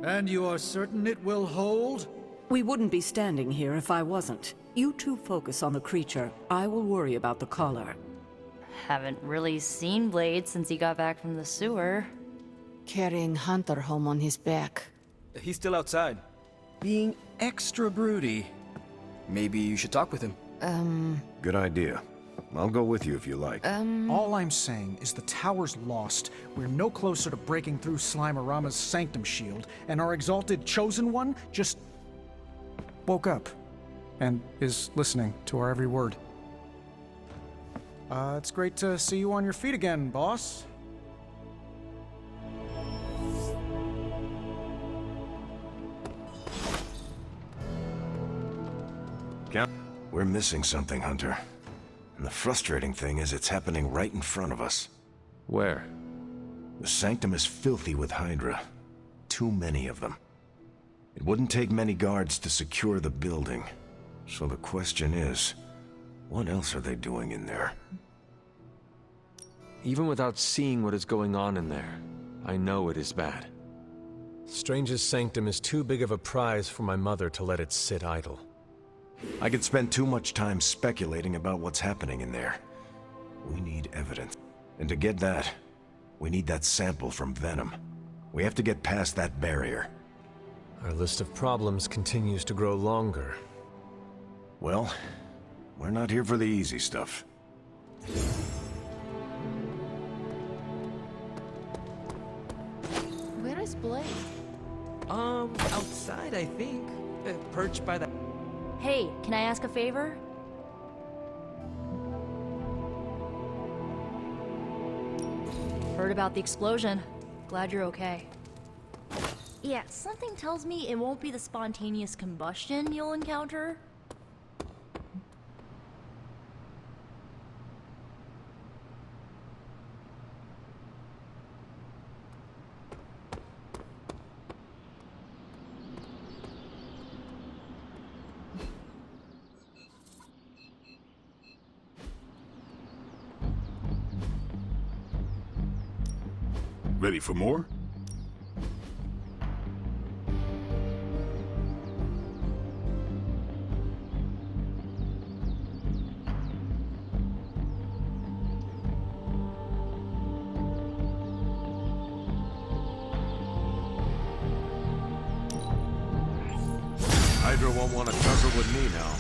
And you are certain it will hold? We wouldn't be standing here if I wasn't. You two focus on the creature. I will worry about the collar. Haven't really seen Blade since he got back from the sewer. Carrying Hunter home on his back. He's still outside. Being extra broody. Maybe you should talk with him. Good idea. I'll go with you if you like. All I'm saying is the tower's lost. We're no closer to breaking through Slimerama's sanctum shield, and our exalted chosen one just woke up and is listening to our every word. It's great to see you on your feet again, boss. We're missing something, Hunter. And the frustrating thing is it's happening right in front of us. Where? The Sanctum is filthy with Hydra. Too many of them. It wouldn't take many guards to secure the building. So the question is, what else are they doing in there? Even without seeing what is going on in there, I know it is bad. Strange's Sanctum is too big of a prize for my mother to let it sit idle. I could spend too much time speculating about what's happening in there. We need evidence. And to get that, we need that sample from Venom. We have to get past that barrier. Our list of problems continues to grow longer. Well, we're not here for the easy stuff. Where is Blade? Outside, I think. Perched by the... Hey, can I ask a favor? Heard about the explosion. Glad you're okay. Yeah, something tells me it won't be the spontaneous combustion you'll encounter. Ready for more? Hydra won't want to tussle with me now.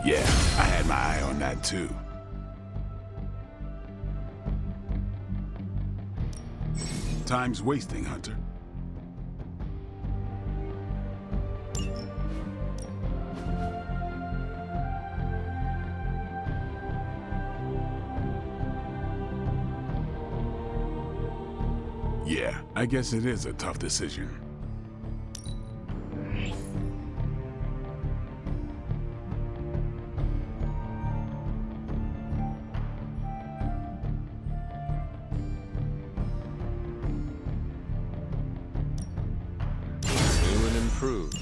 Yeah, I had my eye on that too. Time's wasting, Hunter. Yeah, I guess it is a tough decision. New and improved.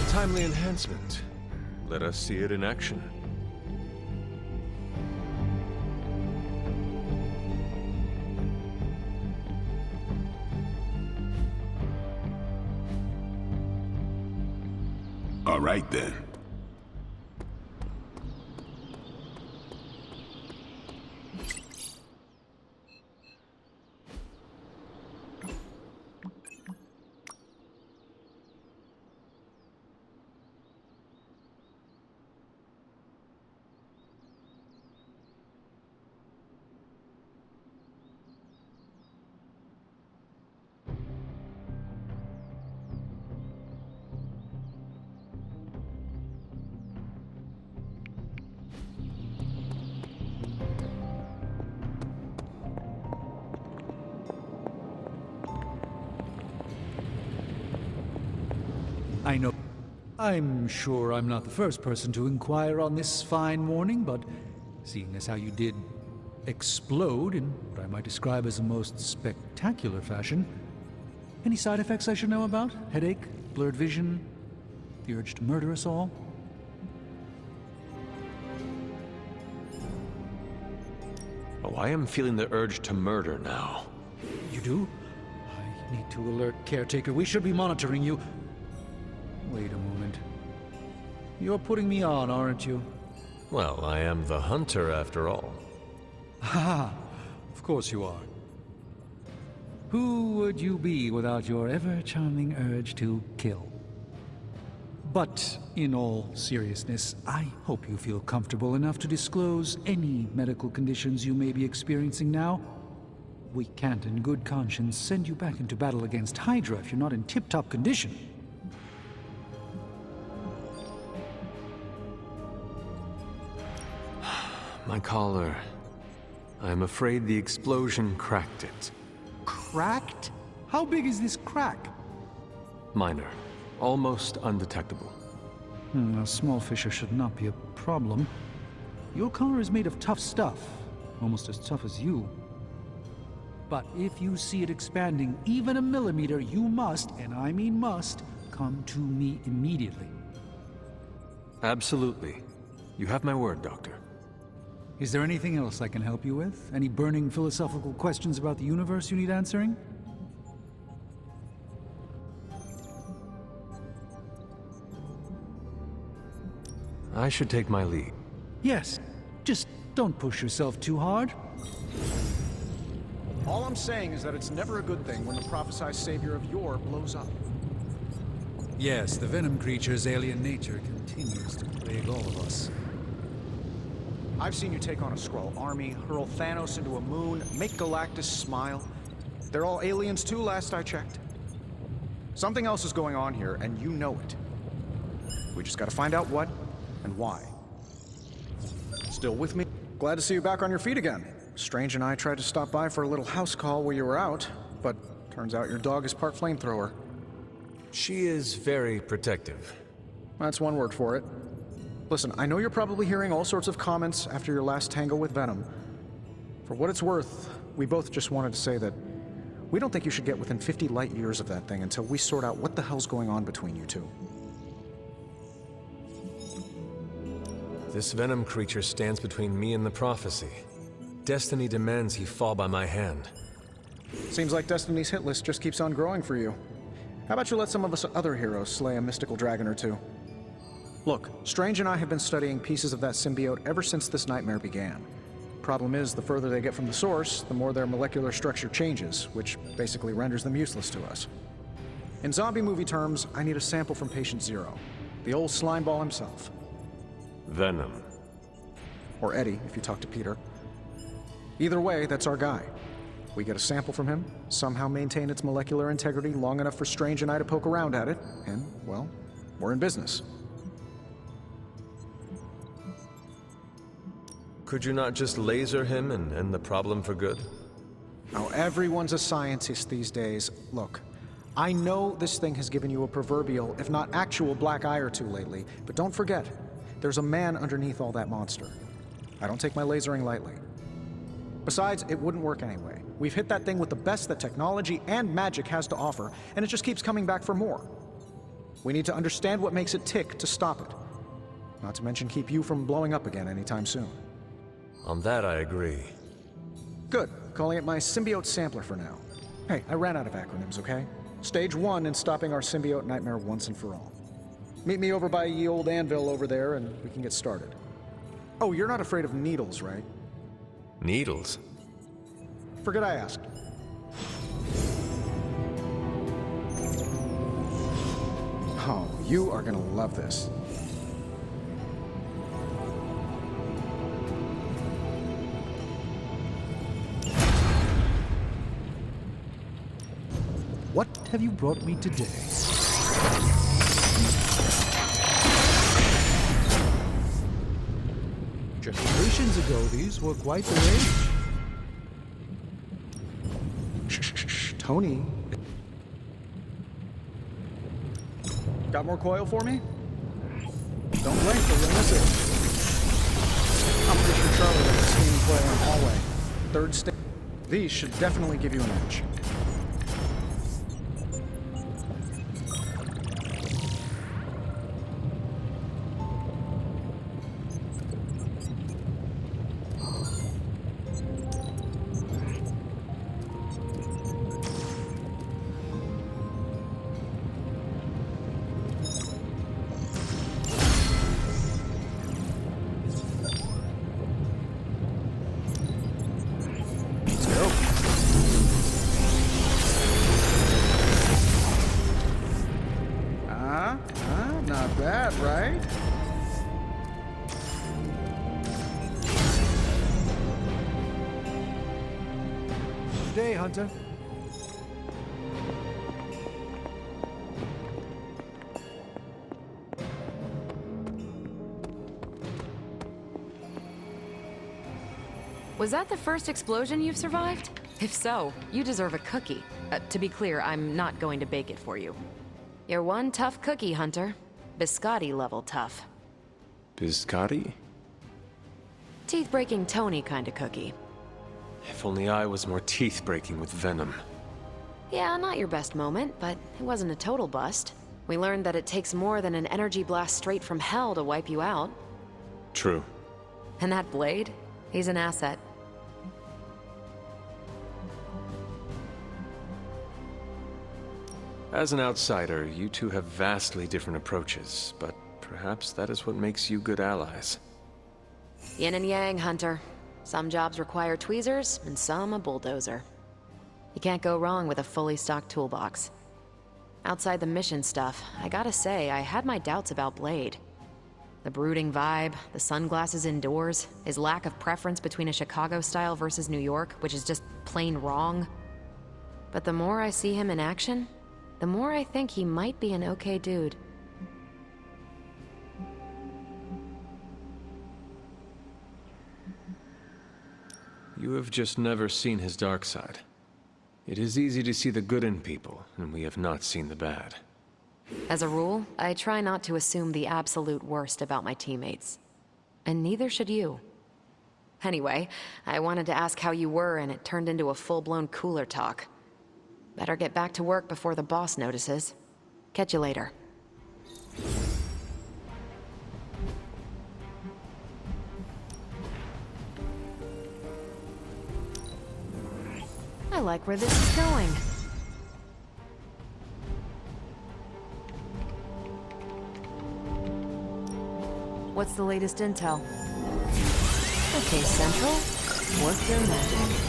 Timely enhancement. Let us see it in action. All right then. I know. I'm sure I'm not the first person to inquire on this fine morning, but seeing as how you did explode in what I might describe as a most spectacular fashion, any side effects I should know about? Headache? Blurred vision? The urge to murder us all? Oh, I am feeling the urge to murder now. You do? I need to alert Caretaker. We should be monitoring you. Wait a moment. You're putting me on, aren't you? Well, I am the hunter after all. Ha! Of course you are. Who would you be without your ever-charming urge to kill? But in all seriousness, I hope you feel comfortable enough to disclose any medical conditions you may be experiencing now. We can't in good conscience send you back into battle against Hydra if you're not in tip-top condition. My collar. I am afraid the explosion cracked it. Cracked? How big is this crack? Minor. Almost undetectable. A small fissure should not be a problem. Your collar is made of tough stuff, almost as tough as you. But if you see it expanding even a millimeter, you must, and I mean must, come to me immediately. Absolutely. You have my word, Doctor. Is there anything else I can help you with? Any burning philosophical questions about the universe you need answering? I should take my leave. Yes. Just don't push yourself too hard. All I'm saying is that it's never a good thing when the prophesied savior of yore blows up. Yes, the Venom creature's alien nature continues to plague all of us. I've seen you take on a Skrull army, hurl Thanos into a moon, make Galactus smile. They're all aliens too, last I checked. Something else is going on here, and you know it. We just gotta find out what and why. Still with me? Glad to see you back on your feet again. Strange and I tried to stop by for a little house call while you were out, but turns out your dog is part flamethrower. She is very protective. That's one word for it. Listen, I know you're probably hearing all sorts of comments after your last tango with Venom. For what it's worth, we both just wanted to say that we don't think you should get within 50 light years of that thing until we sort out what the hell's going on between you two. This Venom creature stands between me and the prophecy. Destiny demands he fall by my hand. Seems like Destiny's hit list just keeps on growing for you. How about you let some of us other heroes slay a mystical dragon or two? Look, Strange and I have been studying pieces of that symbiote ever since this nightmare began. Problem is, the further they get from the source, the more their molecular structure changes, which basically renders them useless to us. In zombie movie terms, I need a sample from Patient Zero, the old slime ball himself. Venom. Or Eddie, if you talk to Peter. Either way, that's our guy. We get a sample from him, somehow maintain its molecular integrity long enough for Strange and I to poke around at it, and, well, we're in business. Could you not just laser him and end the problem for good? Now, everyone's a scientist these days. Look, I know this thing has given you a proverbial, if not actual, black eye or two lately, but don't forget, there's a man underneath all that monster. I don't take my lasering lightly. Besides, it wouldn't work anyway. We've hit that thing with the best that technology and magic has to offer, and it just keeps coming back for more. We need to understand what makes it tick to stop it. Not to mention keep you from blowing up again anytime soon. On that, I agree. Good. Calling it my symbiote sampler for now. Hey, I ran out of acronyms, okay? Stage 1 in stopping our symbiote nightmare once and for all. Meet me over by ye old anvil over there and we can get started. Oh, you're not afraid of needles, right? Needles? Forget I asked. Oh, you are gonna love this. What have you brought me today? Generations ago, these were quite the rage. Tony. Got more coil for me? Don't blink, or you'll miss it. I'm pretty sure Charlie left the steam play in the hallway. Third stage. These should definitely give you an edge. Not bad, right? Good day, Hunter. Was that the first explosion you've survived? If so, you deserve a cookie. To be clear, I'm not going to bake it for you. You're one tough cookie, Hunter. Biscotti level tough. Biscotti? Teeth-breaking Tony kind of cookie. If only I was more teeth-breaking with venom. Yeah, not your best moment, but it wasn't a total bust. We learned that it takes more than an energy blast straight from hell to wipe you out. True. And that Blade? He's an asset. As an outsider, you two have vastly different approaches, but perhaps that is what makes you good allies. Yin and yang, Hunter. Some jobs require tweezers, and some a bulldozer. You can't go wrong with a fully stocked toolbox. Outside the mission stuff, I gotta say, I had my doubts about Blade. The brooding vibe, the sunglasses indoors, his lack of preference between a Chicago style versus New York, which is just plain wrong. But the more I see him in action, the more I think he might be an okay dude. You have just never seen his dark side. It is easy to see the good in people, and we have not seen the bad. As a rule, I try not to assume the absolute worst about my teammates. And neither should you. Anyway, I wanted to ask how you were, and it turned into a full-blown cooler talk. Better get back to work before the boss notices. Catch you later. I like where this is going. What's the latest intel? Okay, Central, work your magic.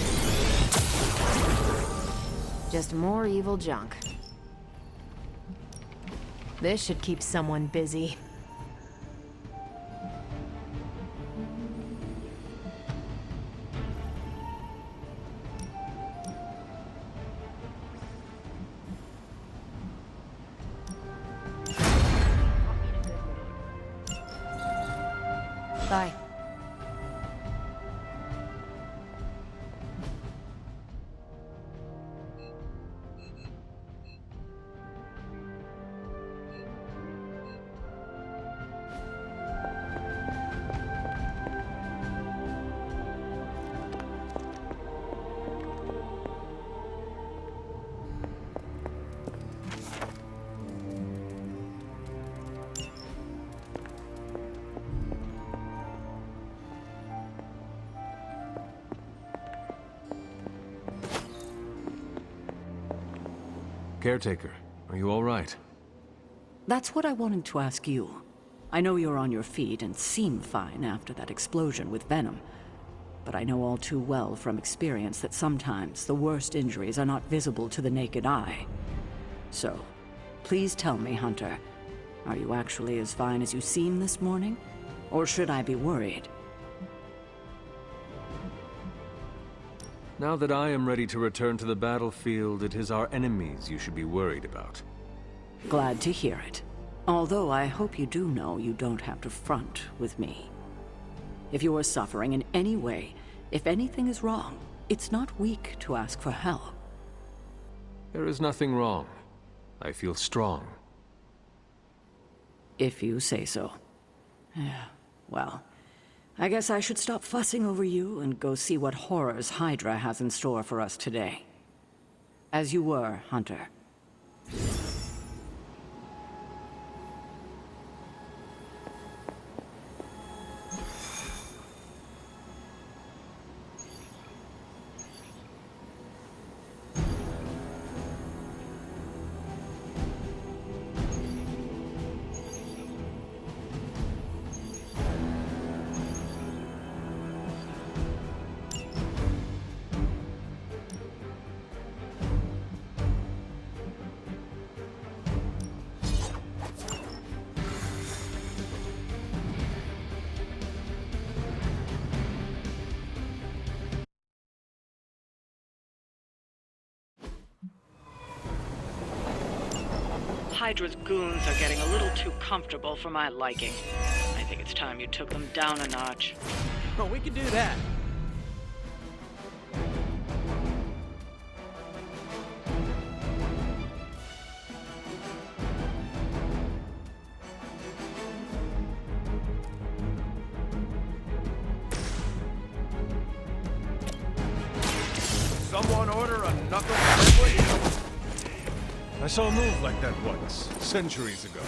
Just more evil junk. This should keep someone busy. Bye. Caretaker, are you all right? That's what I wanted to ask you. I know you're on your feet and seem fine after that explosion with Venom, but I know all too well from experience that sometimes the worst injuries are not visible to the naked eye. So, please tell me, Hunter, are you actually as fine as you seem this morning? Or should I be worried? Now that I am ready to return to the battlefield, it is our enemies you should be worried about. Glad to hear it. Although I hope you do know you don't have to front with me. If you are suffering in any way, if anything is wrong, it's not weak to ask for help. There is nothing wrong. I feel strong. If you say so. Well, I guess I should stop fussing over you and go see what horrors Hydra has in store for us today. As you were, Hunter. Hydra's goons are getting a little too comfortable for my liking. I think it's time you took them down a notch. Oh, we can do that. Someone order a knuckle sandwich? I saw a move like that once, centuries ago.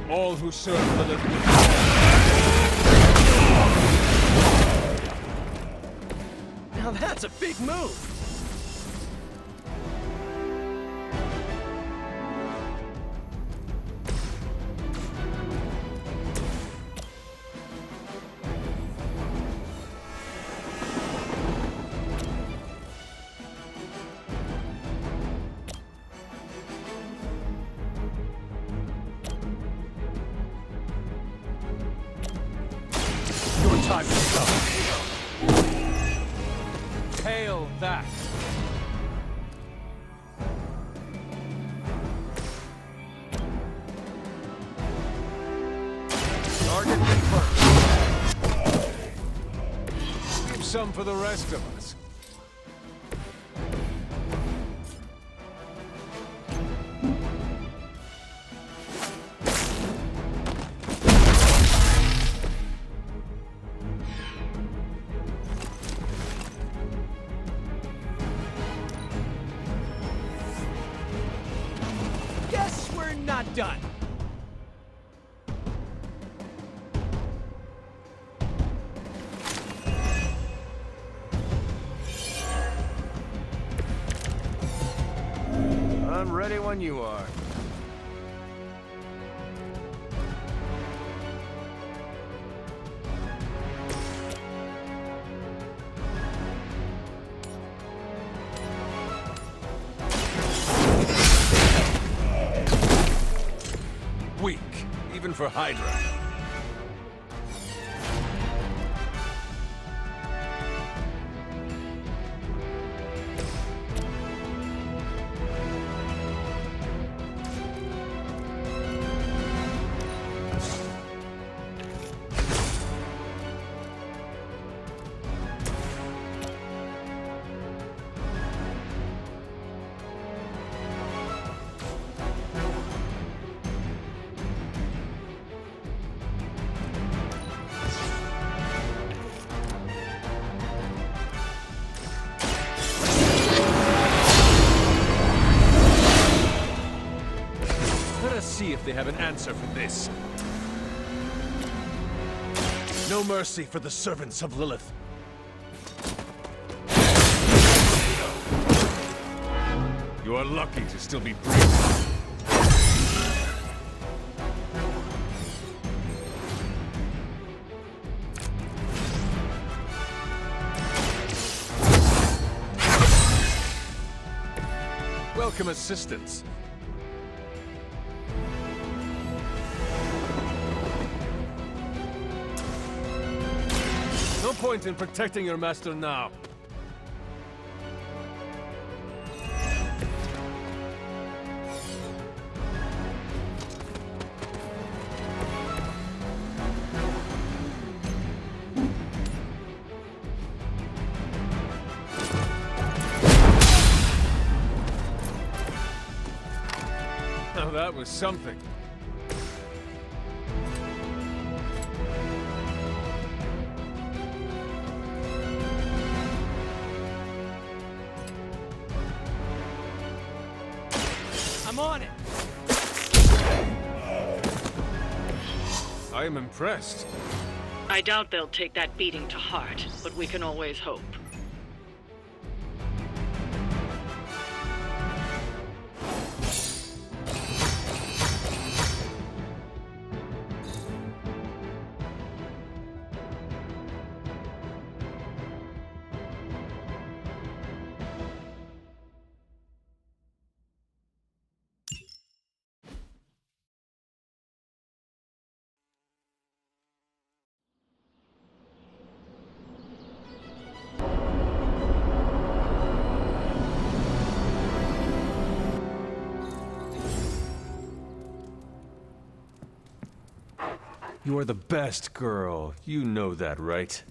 All who serve the living. Now that's a big move. Time to go. Hail that. Target confirmed. Leave some for the rest of us. Guess we're not done. I'm ready when you are. Weak, even for Hydra. See if they have an answer for this. No mercy for the servants of Lilith. You are lucky to still be breathing. Welcome assistance. No point in protecting your master now. Now that was something. I'm on it! I am impressed. I doubt they'll take that beating to heart, but we can always hope. You are the best girl. You know that, right?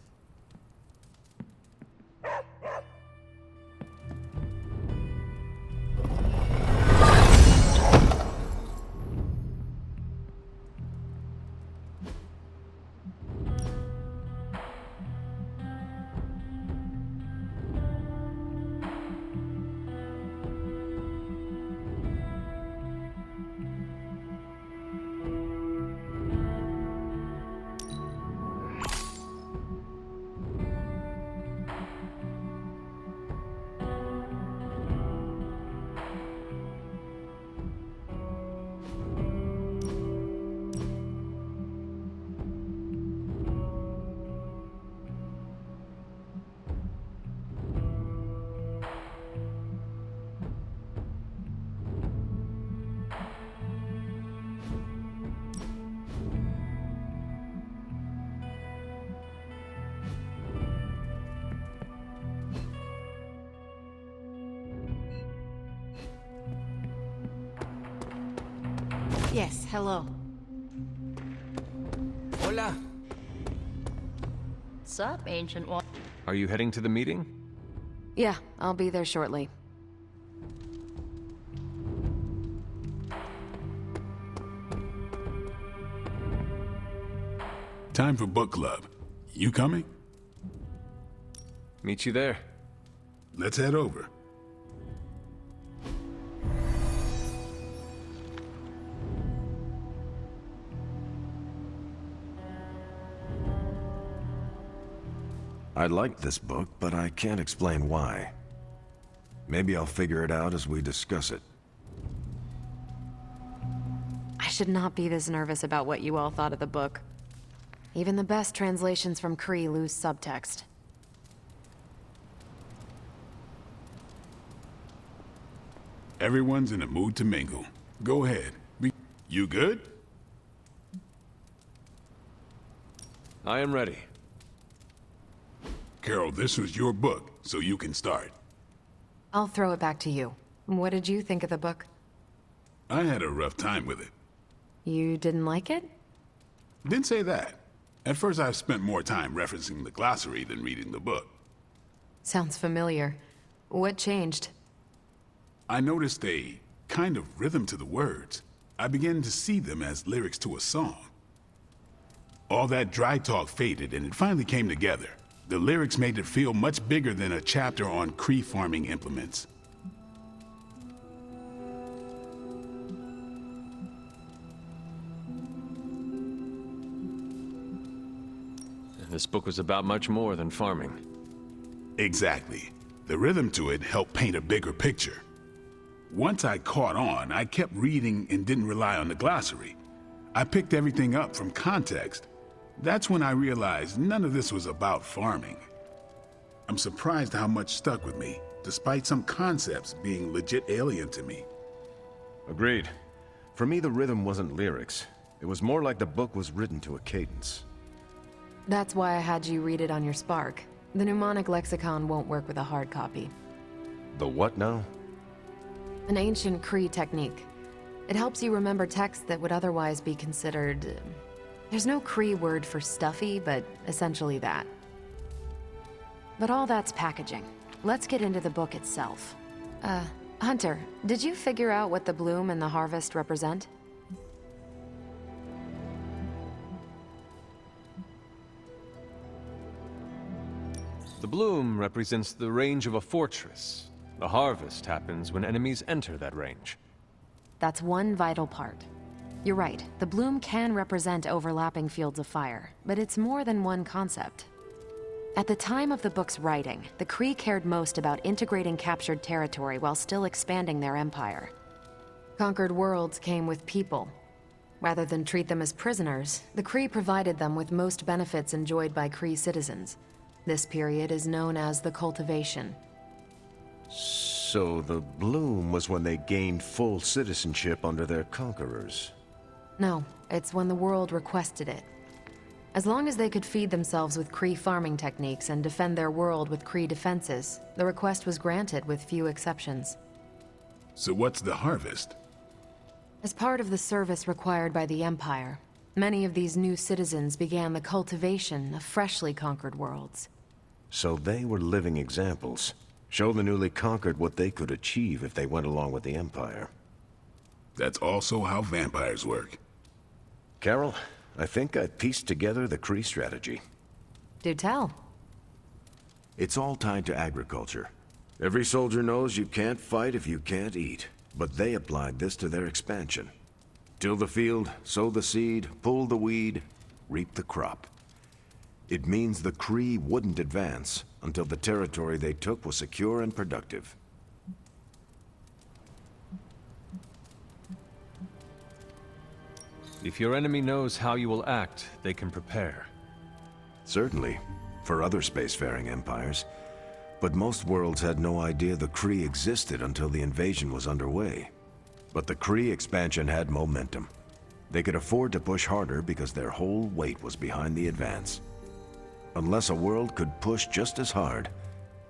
Yes, hello. Hola. What's up, Ancient One? Are you heading to the meeting? Yeah, I'll be there shortly. Time for book club. You coming? Meet you there. Let's head over. I like this book, but I can't explain why. Maybe I'll figure it out as we discuss it. should not be this nervous about what you all thought of the book. Even the best translations from Kree lose subtext. Everyone's in a mood to mingle. Go ahead. You good? I am ready. Carol, this was your book, so you can start. I'll throw it back to you. What did you think of the book? I had a rough time with it. You didn't like it? Didn't say that. At first I spent more time referencing the glossary than reading the book. Sounds familiar. What changed? I noticed a kind of rhythm to the words. I began to see them as lyrics to a song. All that dry talk faded and it finally came together. The lyrics made it feel much bigger than a chapter on Kree farming implements. This book was about much more than farming. Exactly. The rhythm to it helped paint a bigger picture. Once I caught on, I kept reading and didn't rely on the glossary. I picked everything up from context. That's when I realized none of this was about farming. I'm surprised how much stuck with me, despite some concepts being legit alien to me. Agreed. For me, the rhythm wasn't lyrics. It was more like the book was written to a cadence. That's why I had you read it on your Spark. The mnemonic lexicon won't work with a hard copy. The what now? An ancient Kree technique. It helps you remember texts that would otherwise be considered... There's no Kree word for stuffy, but essentially that. But all that's packaging. Let's get into the book itself. Hunter, did you figure out what the bloom and the harvest represent? The bloom represents the range of a fortress. The harvest happens when enemies enter that range. That's one vital part. You're right, the bloom can represent overlapping fields of fire, but it's more than one concept. At the time of the book's writing, the Kree cared most about integrating captured territory while still expanding their empire. Conquered worlds came with people. Rather than treat them as prisoners, the Kree provided them with most benefits enjoyed by Kree citizens. This period is known as the Cultivation. So the bloom was when they gained full citizenship under their conquerors. No, it's when the world requested it. As long as they could feed themselves with Kree farming techniques and defend their world with Kree defenses, the request was granted with few exceptions. So what's the harvest? As part of the service required by the Empire, many of these new citizens began the cultivation of freshly conquered worlds. So they were living examples. Show the newly conquered what they could achieve if they went along with the Empire. That's also how vampires work. Carol, I think I pieced together the Kree strategy. Do tell. It's all tied to agriculture. Every soldier knows you can't fight if you can't eat, but they applied this to their expansion. Till the field, sow the seed, pull the weed, reap the crop. It means the Kree wouldn't advance until the territory they took was secure and productive. If your enemy knows how you will act, they can prepare. Certainly, for other spacefaring empires. But most worlds had no idea the Kree existed until the invasion was underway. But the Kree expansion had momentum. They could afford to push harder because their whole weight was behind the advance. Unless a world could push just as hard,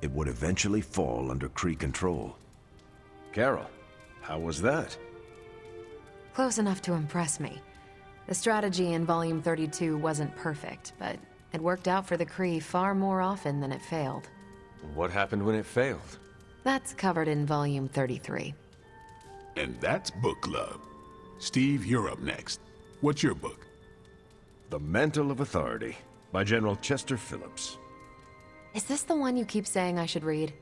it would eventually fall under Kree control. Carol, how was that? Close enough to impress me. The strategy in Volume 32 wasn't perfect, but it worked out for the Kree far more often than it failed. What happened when it failed? That's covered in Volume 33. And that's Book Club. Steve, you're up next. What's your book? The Mantle of Authority, by General Chester Phillips. Is this the one you keep saying I should read?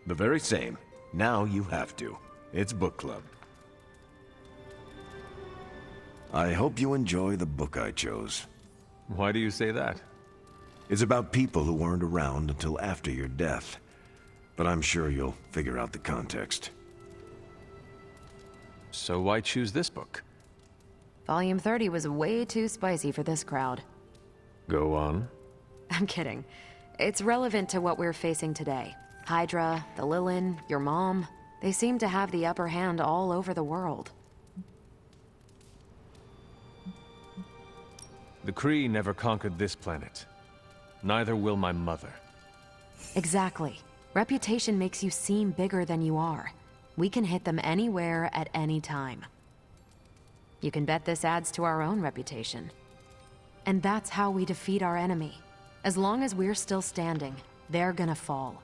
The very same. Now you have to. It's Book Club. I hope you enjoy the book I chose. Why do you say that? It's about people who weren't around until after your death. But I'm sure you'll figure out the context. So why choose this book? Volume 30 was way too spicy for this crowd. Go on. I'm kidding. It's relevant to what we're facing today. Hydra, the Lilin, your mom, they seem to have the upper hand all over the world. The Kree never conquered this planet. Neither will my mother. Exactly. Reputation makes you seem bigger than you are. We can hit them anywhere at any time. You can bet this adds to our own reputation. And that's how we defeat our enemy. As long as we're still standing, they're gonna fall.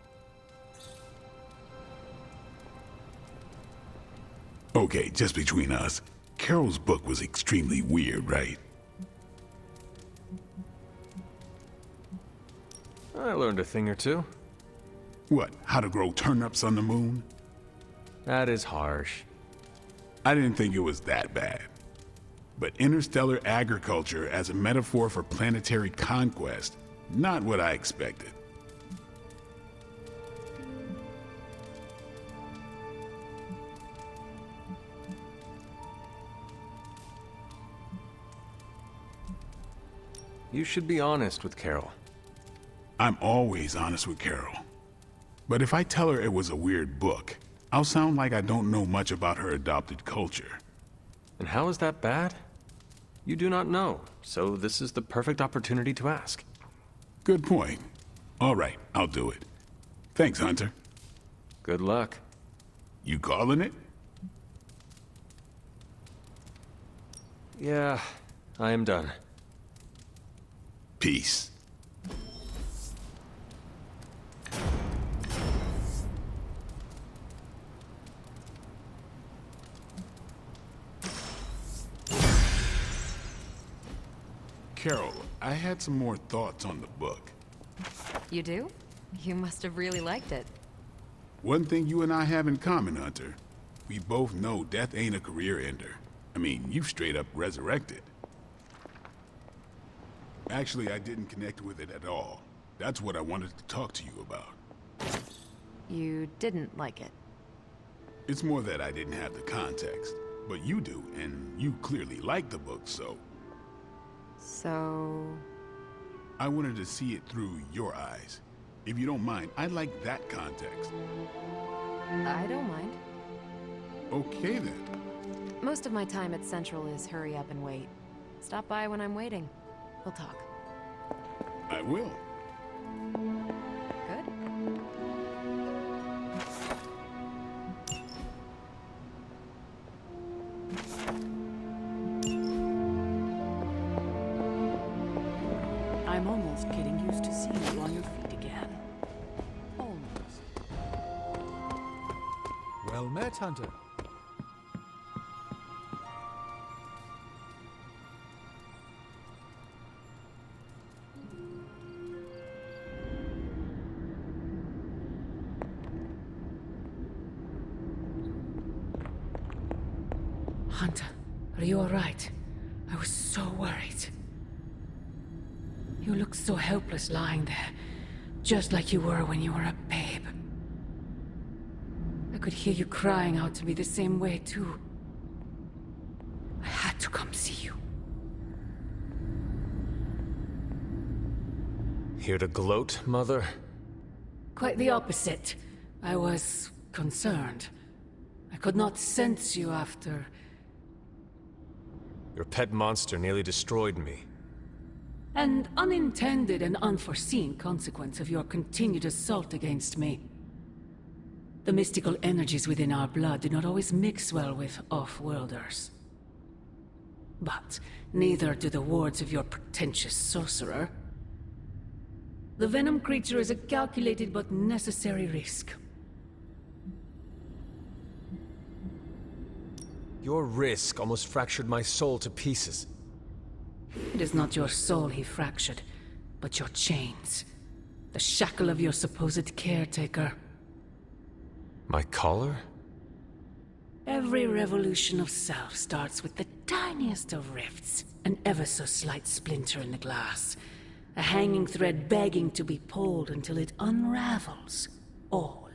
Okay, just between us, Carol's book was extremely weird, right? I learned a thing or two. What, how to grow turnips on the moon? That is harsh. I didn't think it was that bad. But interstellar agriculture as a metaphor for planetary conquest, not what I expected. You should be honest with Carol. I'm always honest with Carol. But if I tell her it was a weird book, I'll sound like I don't know much about her adopted culture. And how is that bad? You do not know, so this is the perfect opportunity to ask. Good point. All right, I'll do it. Thanks, Hunter. Good luck. You calling it? Yeah, I am done. Peace. Carol, I had some more thoughts on the book. You do? You must have really liked it. One thing you and I have in common, Hunter. We both know death ain't a career ender. I mean, you straight up resurrected. Actually, I didn't connect with it at all. That's what I wanted to talk to you about. You didn't like it. It's more that I didn't have the context. But you do, and you clearly like the book, so... So... I wanted to see it through your eyes. If you don't mind, I'd like that context. I don't mind. Okay, then. Most of my time at Central is hurry up and wait. Stop by when I'm waiting. We'll talk. I will. Good? I'm almost getting used to seeing you on your feet again. Almost. Well met, Hunter. Hunter, are you all right? I was so worried. You look so helpless lying there, just like you were when you were a babe. I could hear you crying out to me the same way, too. I had to come see you. Here to gloat, Mother? Quite the opposite. I was concerned. I could not sense you after... Your pet monster nearly destroyed me. An unintended and unforeseen consequence of your continued assault against me. The mystical energies within our blood do not always mix well with off-worlders. But neither do the wards of your pretentious sorcerer. The Venom creature is a calculated but necessary risk. Your risk almost fractured my soul to pieces. It is not your soul he fractured, but your chains. The shackle of your supposed caretaker. My collar? Every revolution of self starts with the tiniest of rifts. An ever so slight splinter in the glass. A hanging thread begging to be pulled until it unravels all.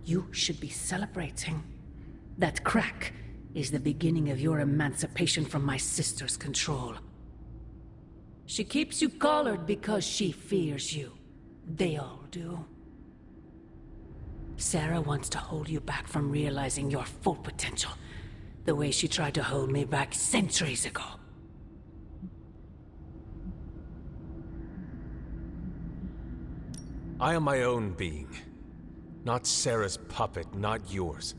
You should be celebrating. That crack is the beginning of your emancipation from my sister's control. She keeps you collared because she fears you. They all do. Sarah wants to hold you back from realizing your full potential, the way she tried to hold me back centuries ago. I am my own being. Not Sarah's puppet, not yours.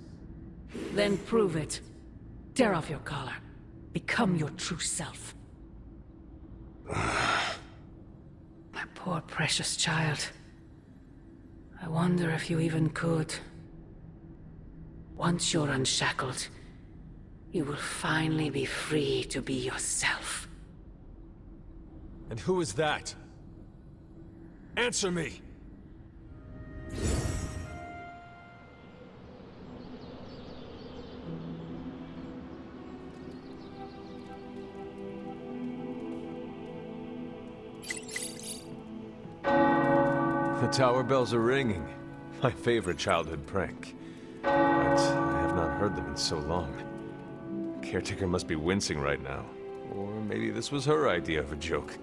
Then prove it. Tear off your collar. Become your true self. My poor precious child. I wonder if you even could. Once you're unshackled, you will finally be free to be yourself. And who is that? Answer me! The tower bells are ringing. My favorite childhood prank. But I have not heard them in so long. Caretaker must be wincing right now. Or maybe this was her idea of a joke.